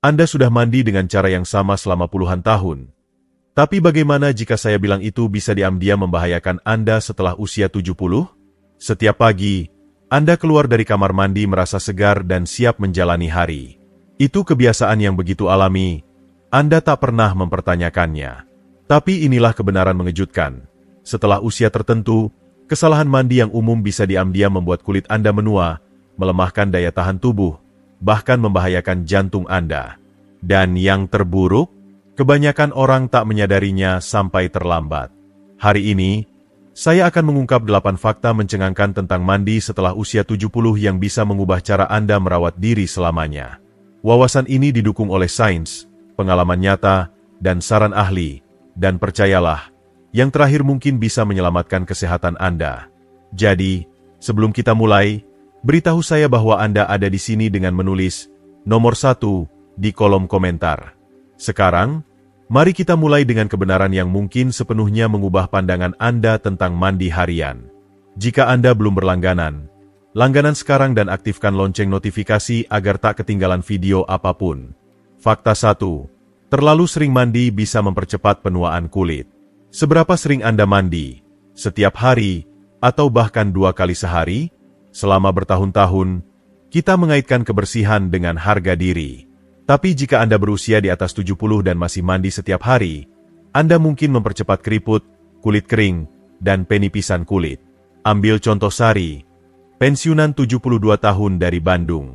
Anda sudah mandi dengan cara yang sama selama puluhan tahun. Tapi bagaimana jika saya bilang itu bisa diam-diam membahayakan Anda setelah usia 70? Setiap pagi, Anda keluar dari kamar mandi merasa segar dan siap menjalani hari. Itu kebiasaan yang begitu alami, Anda tak pernah mempertanyakannya. Tapi inilah kebenaran mengejutkan. Setelah usia tertentu, kesalahan mandi yang umum bisa diam-diam membuat kulit Anda menua, melemahkan daya tahan tubuh, bahkan membahayakan jantung Anda. Dan yang terburuk, kebanyakan orang tak menyadarinya sampai terlambat. Hari ini, saya akan mengungkap 8 fakta mencengangkan tentang mandi setelah usia 70 yang bisa mengubah cara Anda merawat diri selamanya. Wawasan ini didukung oleh sains, pengalaman nyata, dan saran ahli, dan percayalah, yang terakhir mungkin bisa menyelamatkan kesehatan Anda. Jadi, sebelum kita mulai, beritahu saya bahwa Anda ada di sini dengan menulis nomor 1 di kolom komentar. Sekarang, mari kita mulai dengan kebenaran yang mungkin sepenuhnya mengubah pandangan Anda tentang mandi harian. Jika Anda belum berlangganan, langganan sekarang dan aktifkan lonceng notifikasi agar tak ketinggalan video apapun. Fakta 1. Terlalu sering mandi bisa mempercepat penuaan kulit. Seberapa sering Anda mandi? Setiap hari, atau bahkan 2 kali sehari? Selama bertahun-tahun, kita mengaitkan kebersihan dengan harga diri. Tapi jika Anda berusia di atas 70 dan masih mandi setiap hari, Anda mungkin mempercepat keriput, kulit kering, dan penipisan kulit. Ambil contoh Sari, pensiunan 72 tahun dari Bandung.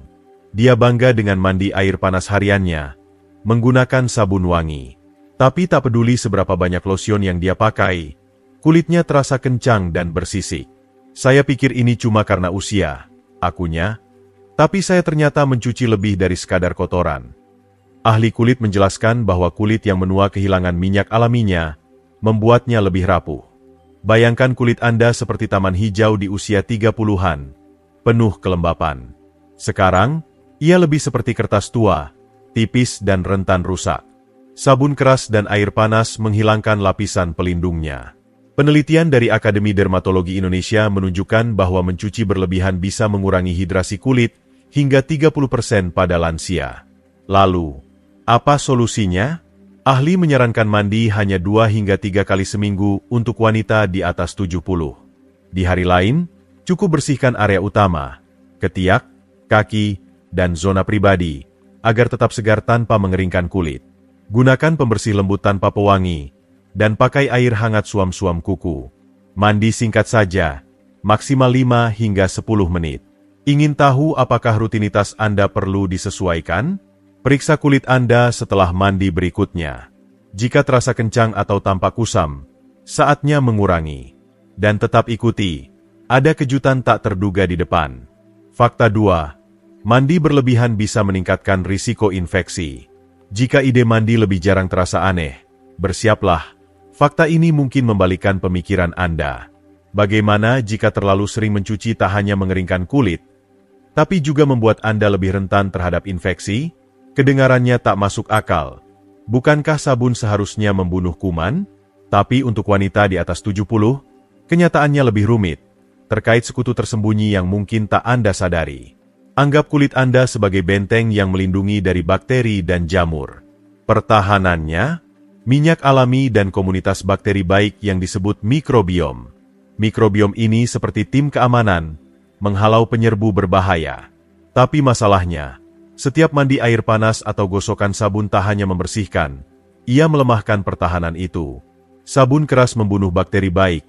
Dia bangga dengan mandi air panas hariannya, menggunakan sabun wangi. Tapi tak peduli seberapa banyak lotion yang dia pakai, kulitnya terasa kencang dan bersisik. Saya pikir ini cuma karena usia, akunya. Tapi saya ternyata mencuci lebih dari sekadar kotoran. Ahli kulit menjelaskan bahwa kulit yang menua kehilangan minyak alaminya, membuatnya lebih rapuh. Bayangkan kulit Anda seperti taman hijau di usia 30-an, penuh kelembapan. Sekarang, ia lebih seperti kertas tua, tipis dan rentan rusak. Sabun keras dan air panas menghilangkan lapisan pelindungnya. Penelitian dari Akademi Dermatologi Indonesia menunjukkan bahwa mencuci berlebihan bisa mengurangi hidrasi kulit hingga 30% pada lansia. Lalu, apa solusinya? Ahli menyarankan mandi hanya 2 hingga 3 kali seminggu untuk wanita di atas 70. Di hari lain, cukup bersihkan area utama, ketiak, kaki, dan zona pribadi, agar tetap segar tanpa mengeringkan kulit. Gunakan pembersih lembut tanpa pewangi, dan pakai air hangat suam-suam kuku. Mandi singkat saja, maksimal 5 hingga 10 menit. Ingin tahu apakah rutinitas Anda perlu disesuaikan? Periksa kulit Anda setelah mandi berikutnya. Jika terasa kencang atau tampak kusam, saatnya mengurangi. Dan tetap ikuti, ada kejutan tak terduga di depan. Fakta 2. Mandi berlebihan bisa meningkatkan risiko infeksi. Jika ide mandi lebih jarang terasa aneh, bersiaplah. Fakta ini mungkin membalikkan pemikiran Anda. Bagaimana jika terlalu sering mencuci tak hanya mengeringkan kulit, tapi juga membuat Anda lebih rentan terhadap infeksi? Kedengarannya tak masuk akal. Bukankah sabun seharusnya membunuh kuman? Tapi untuk wanita di atas 70, kenyataannya lebih rumit, terkait sekutu tersembunyi yang mungkin tak Anda sadari. Anggap kulit Anda sebagai benteng yang melindungi dari bakteri dan jamur. Pertahanannya, minyak alami dan komunitas bakteri baik yang disebut mikrobiom. Mikrobiom ini seperti tim keamanan, menghalau penyerbu berbahaya. Tapi masalahnya, setiap mandi air panas atau gosokan sabun tak hanya membersihkan, ia melemahkan pertahanan itu. Sabun keras membunuh bakteri baik,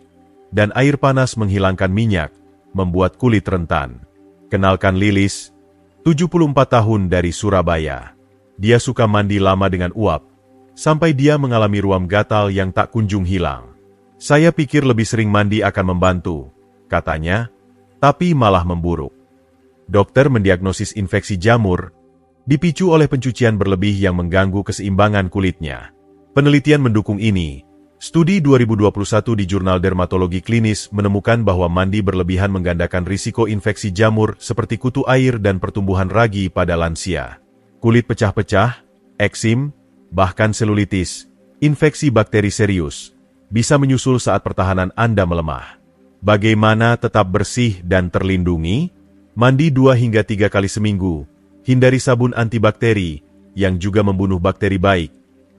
dan air panas menghilangkan minyak, membuat kulit rentan. Kenalkan Lilis, 74 tahun dari Surabaya. Dia suka mandi lama dengan uap, sampai dia mengalami ruam gatal yang tak kunjung hilang. Saya pikir lebih sering mandi akan membantu, katanya, tapi malah memburuk. Dokter mendiagnosis infeksi jamur, dipicu oleh pencucian berlebih yang mengganggu keseimbangan kulitnya. Penelitian mendukung ini. Studi 2021 di Jurnal Dermatologi Klinis menemukan bahwa mandi berlebihan menggandakan risiko infeksi jamur seperti kutu air dan pertumbuhan ragi pada lansia. Kulit pecah-pecah, eksim, bahkan selulitis, infeksi bakteri serius, bisa menyusul saat pertahanan Anda melemah. Bagaimana tetap bersih dan terlindungi? Mandi 2 hingga 3 kali seminggu, hindari sabun antibakteri, yang juga membunuh bakteri baik,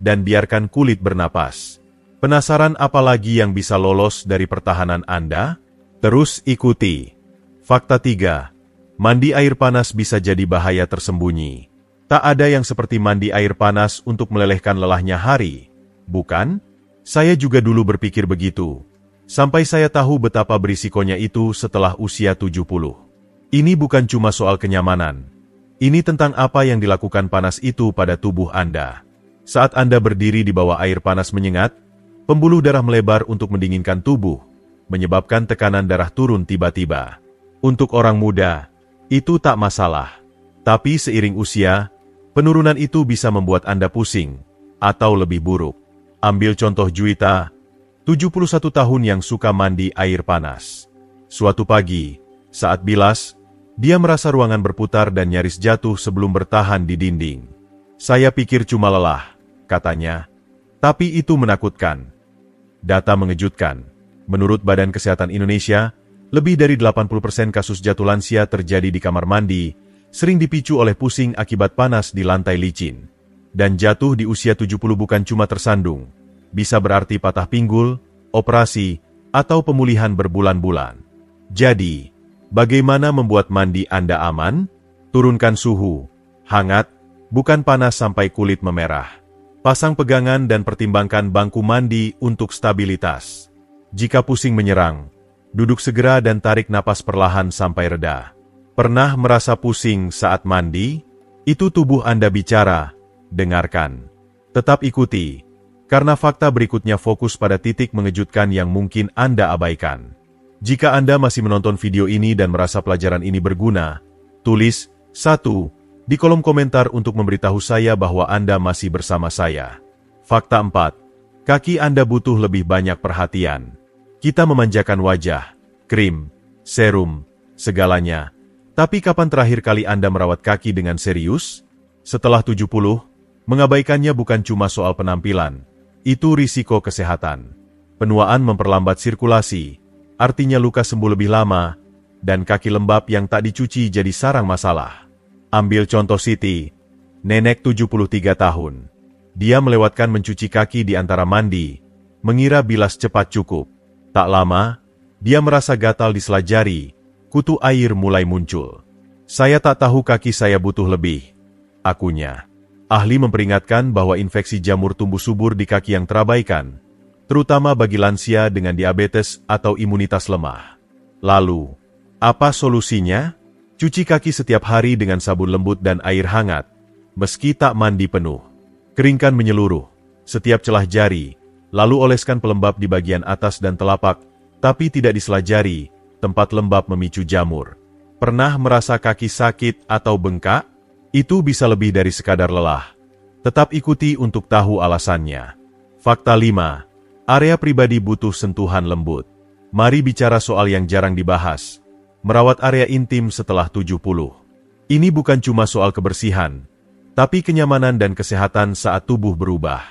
dan biarkan kulit bernapas. Penasaran apa lagi yang bisa lolos dari pertahanan Anda? Terus ikuti. Fakta 3. Mandi air panas bisa jadi bahaya tersembunyi. Tak ada yang seperti mandi air panas untuk melelehkan lelahnya hari, bukan? Saya juga dulu berpikir begitu. Sampai saya tahu betapa berisikonya itu setelah usia 70. Ini bukan cuma soal kenyamanan. Ini tentang apa yang dilakukan panas itu pada tubuh Anda. Saat Anda berdiri di bawah air panas menyengat, pembuluh darah melebar untuk mendinginkan tubuh, menyebabkan tekanan darah turun tiba-tiba. Untuk orang muda, itu tak masalah. Tapi seiring usia, penurunan itu bisa membuat Anda pusing, atau lebih buruk. Ambil contoh Juwita, 71 tahun yang suka mandi air panas. Suatu pagi, saat bilas, dia merasa ruangan berputar dan nyaris jatuh sebelum bertahan di dinding. Saya pikir cuma lelah, katanya. Tapi itu menakutkan. Data mengejutkan. Menurut Badan Kesehatan Indonesia, lebih dari 80% kasus jatuh lansia terjadi di kamar mandi, sering dipicu oleh pusing akibat panas di lantai licin. Dan jatuh di usia 70 bukan cuma tersandung, bisa berarti patah pinggul, operasi, atau pemulihan berbulan-bulan. Jadi, bagaimana membuat mandi Anda aman? Turunkan suhu, hangat, bukan panas sampai kulit memerah. Pasang pegangan dan pertimbangkan bangku mandi untuk stabilitas. Jika pusing menyerang, duduk segera dan tarik napas perlahan sampai reda. Pernah merasa pusing saat mandi? Itu tubuh Anda bicara. Dengarkan. Tetap ikuti, karena fakta berikutnya fokus pada titik mengejutkan yang mungkin Anda abaikan. Jika Anda masih menonton video ini dan merasa pelajaran ini berguna, tulis 1 di kolom komentar untuk memberitahu saya bahwa Anda masih bersama saya. Fakta 4. Kaki Anda butuh lebih banyak perhatian. Kita memanjakan wajah, krim, serum, segalanya. Tapi kapan terakhir kali Anda merawat kaki dengan serius? Setelah 70, mengabaikannya bukan cuma soal penampilan. Itu risiko kesehatan. Penuaan memperlambat sirkulasi, artinya luka sembuh lebih lama, dan kaki lembab yang tak dicuci jadi sarang masalah. Ambil contoh Siti, nenek 73 tahun. Dia melewatkan mencuci kaki di antara mandi, mengira bilas cepat cukup. Tak lama, dia merasa gatal di sela jari, kutu air mulai muncul. Saya tak tahu kaki saya butuh lebih. Akunya. Ahli memperingatkan bahwa infeksi jamur tumbuh subur di kaki yang terabaikan, terutama bagi lansia dengan diabetes atau imunitas lemah. Lalu, apa solusinya? Cuci kaki setiap hari dengan sabun lembut dan air hangat, meski tak mandi penuh. Keringkan menyeluruh, setiap celah jari, lalu oleskan pelembab di bagian atas dan telapak, tapi tidak di sela jari, tempat lembab memicu jamur. Pernah merasa kaki sakit atau bengkak? Itu bisa lebih dari sekadar lelah. Tetap ikuti untuk tahu alasannya. Fakta 5. Area pribadi butuh sentuhan lembut. Mari bicara soal yang jarang dibahas. Merawat area intim setelah 70. Ini bukan cuma soal kebersihan, tapi kenyamanan dan kesehatan saat tubuh berubah.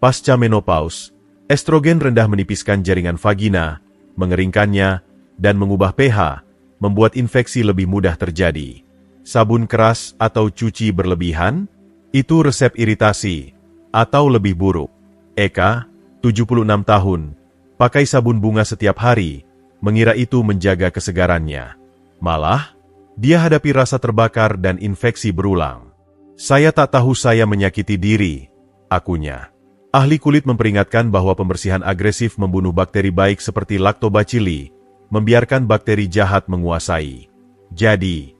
Pasca menopause, estrogen rendah menipiskan jaringan vagina, mengeringkannya, dan mengubah pH, membuat infeksi lebih mudah terjadi. Sabun keras atau cuci berlebihan, itu resep iritasi, atau lebih buruk. Eka, 76 tahun, pakai sabun bunga setiap hari, mengira itu menjaga kesegarannya. Malah, dia hadapi rasa terbakar dan infeksi berulang. Saya tak tahu saya menyakiti diri, akunya. Ahli kulit memperingatkan bahwa pembersihan agresif membunuh bakteri baik seperti Lactobacilli, membiarkan bakteri jahat menguasai. Jadi,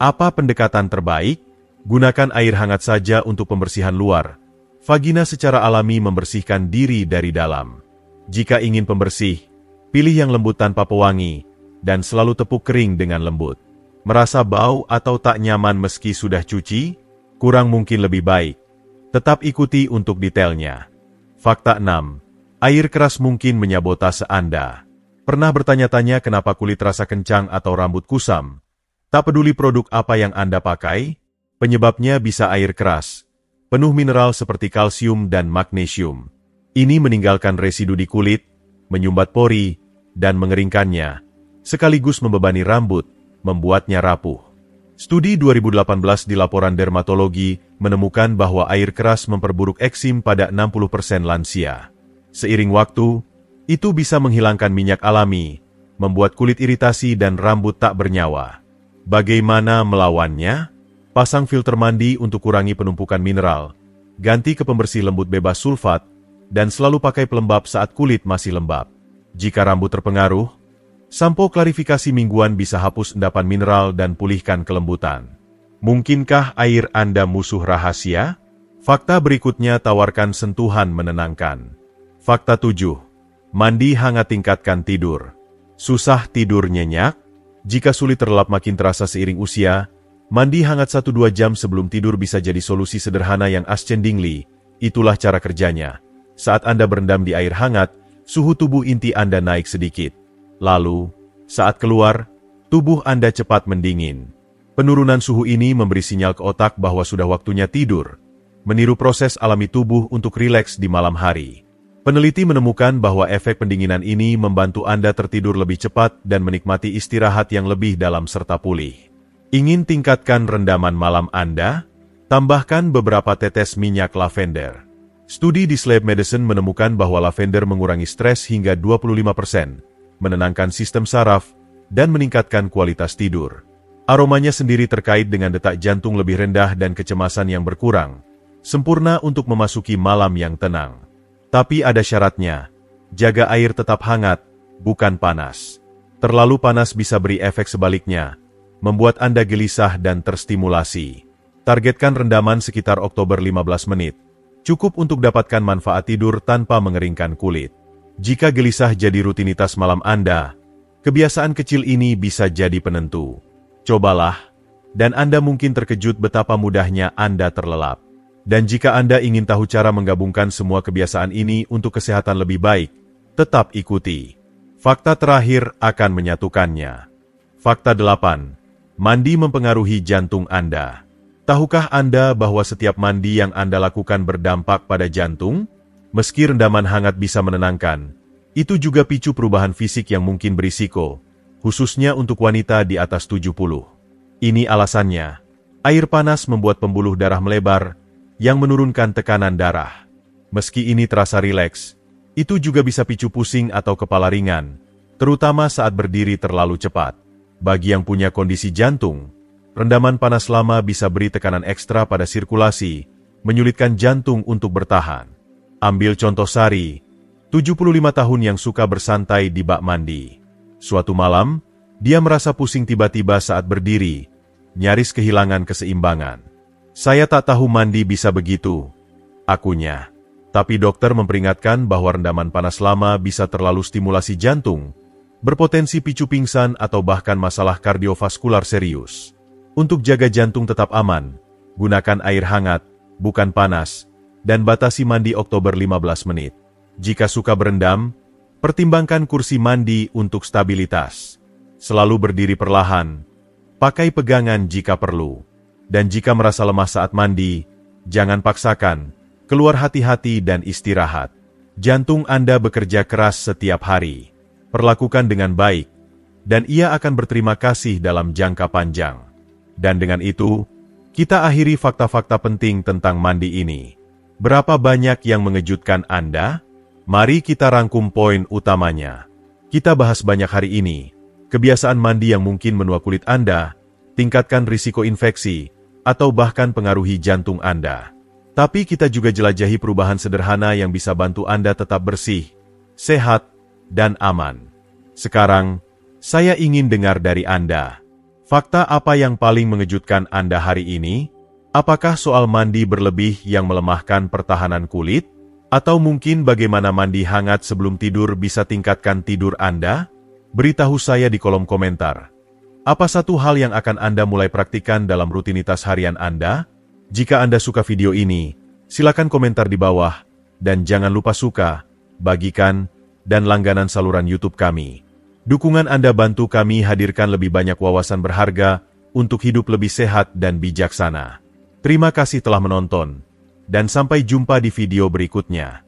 apa pendekatan terbaik? Gunakan air hangat saja untuk pembersihan luar. Vagina secara alami membersihkan diri dari dalam. Jika ingin pembersih, pilih yang lembut tanpa pewangi, dan selalu tepuk kering dengan lembut. Merasa bau atau tak nyaman meski sudah cuci? Kurang mungkin lebih baik. Tetap ikuti untuk detailnya. Fakta 6. Air keras mungkin menyabotase Anda. Pernah bertanya-tanya kenapa kulit terasa kencang atau rambut kusam? Tak peduli produk apa yang Anda pakai, penyebabnya bisa air keras, penuh mineral seperti kalsium dan magnesium. Ini meninggalkan residu di kulit, menyumbat pori, dan mengeringkannya, sekaligus membebani rambut, membuatnya rapuh. Studi 2018 di laporan dermatologi menemukan bahwa air keras memperburuk eksim pada 60% lansia. Seiring waktu, itu bisa menghilangkan minyak alami, membuat kulit iritasi dan rambut tak bernyawa. Bagaimana melawannya? Pasang filter mandi untuk kurangi penumpukan mineral, ganti ke pembersih lembut bebas sulfat, dan selalu pakai pelembab saat kulit masih lembab. Jika rambut terpengaruh, sampo klarifikasi mingguan bisa hapus endapan mineral dan pulihkan kelembutan. Mungkinkah air Anda musuh rahasia? Fakta berikutnya tawarkan sentuhan menenangkan. Fakta 7. Mandi hangat tingkatkan tidur. Susah tidur nyenyak? Jika sulit terlelap makin terasa seiring usia, mandi hangat 1-2 jam sebelum tidur bisa jadi solusi sederhana yang ascendingly. Itulah cara kerjanya. Saat Anda berendam di air hangat, suhu tubuh inti Anda naik sedikit. Lalu, saat keluar, tubuh Anda cepat mendingin. Penurunan suhu ini memberi sinyal ke otak bahwa sudah waktunya tidur, meniru proses alami tubuh untuk rileks di malam hari. Peneliti menemukan bahwa efek pendinginan ini membantu Anda tertidur lebih cepat dan menikmati istirahat yang lebih dalam serta pulih. Ingin tingkatkan rendaman malam Anda? Tambahkan beberapa tetes minyak lavender. Studi di Slave Medicine menemukan bahwa lavender mengurangi stres hingga 25%, menenangkan sistem saraf, dan meningkatkan kualitas tidur. Aromanya sendiri terkait dengan detak jantung lebih rendah dan kecemasan yang berkurang, sempurna untuk memasuki malam yang tenang. Tapi ada syaratnya, jaga air tetap hangat, bukan panas. Terlalu panas bisa beri efek sebaliknya, membuat Anda gelisah dan terstimulasi. Targetkan rendaman sekitar Oktober 15 menit. Cukup untuk dapatkan manfaat tidur tanpa mengeringkan kulit. Jika gelisah jadi rutinitas malam Anda, kebiasaan kecil ini bisa jadi penentu. Cobalah, dan Anda mungkin terkejut betapa mudahnya Anda terlelap. Dan jika Anda ingin tahu cara menggabungkan semua kebiasaan ini untuk kesehatan lebih baik, tetap ikuti. Fakta terakhir akan menyatukannya. Fakta 8. Mandi mempengaruhi jantung Anda. Tahukah Anda bahwa setiap mandi yang Anda lakukan berdampak pada jantung? Meski rendaman hangat bisa menenangkan, itu juga picu perubahan fisik yang mungkin berisiko, khususnya untuk wanita di atas 70. Ini alasannya, air panas membuat pembuluh darah melebar, yang menurunkan tekanan darah. Meski ini terasa rileks, itu juga bisa picu pusing atau kepala ringan, terutama saat berdiri terlalu cepat. Bagi yang punya kondisi jantung, rendaman panas lama bisa beri tekanan ekstra pada sirkulasi, menyulitkan jantung untuk bertahan. Ambil contoh Sari, 75 tahun yang suka bersantai di bak mandi. Suatu malam, dia merasa pusing tiba-tiba saat berdiri, nyaris kehilangan keseimbangan. Saya tak tahu mandi bisa begitu, akunya. Tapi dokter memperingatkan bahwa rendaman panas lama bisa terlalu stimulasi jantung, berpotensi picu pingsan atau bahkan masalah kardiovaskular serius. Untuk jaga jantung tetap aman, gunakan air hangat, bukan panas, dan batasi mandi Oktober 15 menit. Jika suka berendam, pertimbangkan kursi mandi untuk stabilitas. Selalu berdiri perlahan, pakai pegangan jika perlu. Dan jika merasa lemah saat mandi, jangan paksakan, keluar hati-hati dan istirahat. Jantung Anda bekerja keras setiap hari. Perlakukan dengan baik, dan ia akan berterima kasih dalam jangka panjang. Dan dengan itu, kita akhiri fakta-fakta penting tentang mandi ini. Berapa banyak yang mengejutkan Anda? Mari kita rangkum poin utamanya. Kita bahas banyak hari ini. Kebiasaan mandi yang mungkin menua kulit Anda, tingkatkan risiko infeksi, atau bahkan pengaruhi jantung Anda. Tapi kita juga jelajahi perubahan sederhana yang bisa bantu Anda tetap bersih, sehat, dan aman. Sekarang, saya ingin dengar dari Anda. Fakta apa yang paling mengejutkan Anda hari ini? Apakah soal mandi berlebih yang melemahkan pertahanan kulit? Atau mungkin bagaimana mandi hangat sebelum tidur bisa tingkatkan tidur Anda? Beritahu saya di kolom komentar. Apa satu hal yang akan Anda mulai praktikan dalam rutinitas harian Anda? Jika Anda suka video ini, silakan komentar di bawah. Dan jangan lupa suka, bagikan, dan langganan saluran YouTube kami. Dukungan Anda bantu kami hadirkan lebih banyak wawasan berharga untuk hidup lebih sehat dan bijaksana. Terima kasih telah menonton, dan sampai jumpa di video berikutnya.